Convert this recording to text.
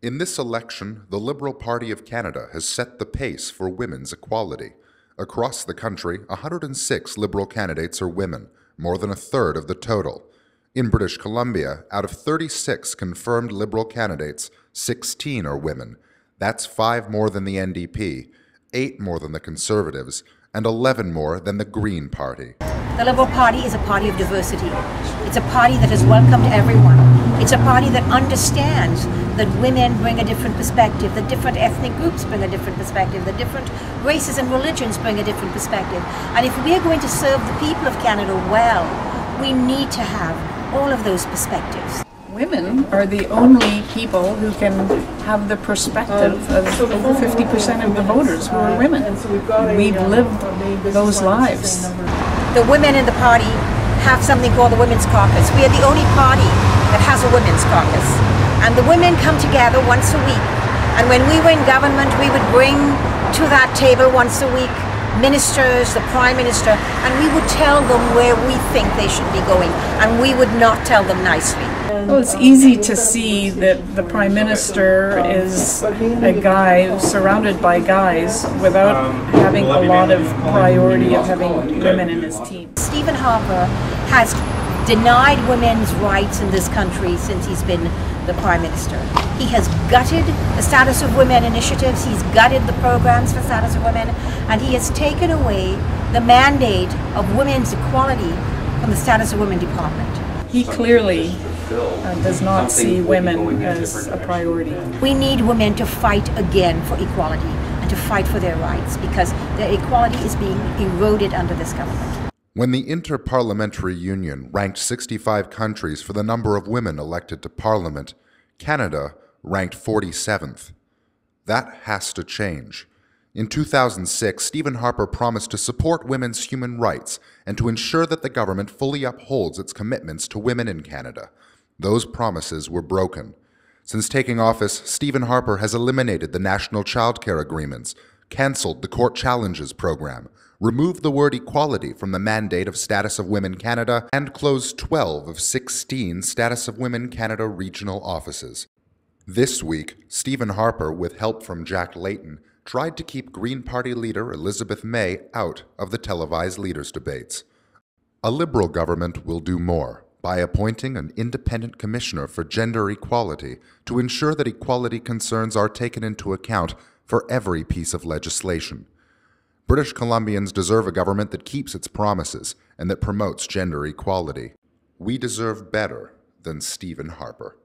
In this election, the Liberal Party of Canada has set the pace for women's equality. Across the country, 106 Liberal candidates are women, more than a third of the total. In British Columbia, out of 36 confirmed Liberal candidates, 16 are women. That's 5 more than the NDP, 8 more than the Conservatives, and 11 more than the Green Party. The Liberal Party is a party of diversity. It's a party that has welcomed everyone. It's a party that understands that women bring a different perspective, that different ethnic groups bring a different perspective, that different races and religions bring a different perspective. And if we are going to serve the people of Canada well, we need to have all of those perspectives. Women are the only people who can have the perspective of over 50% of the voters who are women. We've lived those lives. The women in the party have something called the Women's Caucus. We are the only party that has a Women's Caucus. And the women come together once a week. And when we were in government, we would bring to that table once a week ministers, the Prime Minister, and we would tell them where we think they should be going. And we would not tell them nicely. Well, it's easy to see that the Prime Minister is a guy surrounded by guys without having a lot of priority of having women in his team. Stephen Harper has denied women's rights in this country since he's been the Prime Minister. He has gutted the Status of Women initiatives, he's gutted the programs for Status of Women, and he has taken away the mandate of women's equality from the Status of Women Department. He clearly does not see women as a priority. We need women to fight again for equality and to fight for their rights because their equality is being eroded under this government. When the Inter-Parliamentary Union ranked 65 countries for the number of women elected to Parliament, Canada ranked 47th. That has to change. In 2006, Stephen Harper promised to support women's human rights and to ensure that the government fully upholds its commitments to women in Canada. Those promises were broken. Since taking office, Stephen Harper has eliminated the national childcare agreements, cancelled the Court Challenges program, removed the word equality from the mandate of Status of Women Canada, and closed 12 of 16 Status of Women Canada regional offices. This week, Stephen Harper, with help from Jack Layton, tried to keep Green Party leader Elizabeth May out of the televised leaders' debates. A Liberal government will do more by appointing an independent commissioner for gender equality to ensure that equality concerns are taken into account for every piece of legislation. British Columbians deserve a government that keeps its promises and that promotes gender equality. We deserve better than Stephen Harper.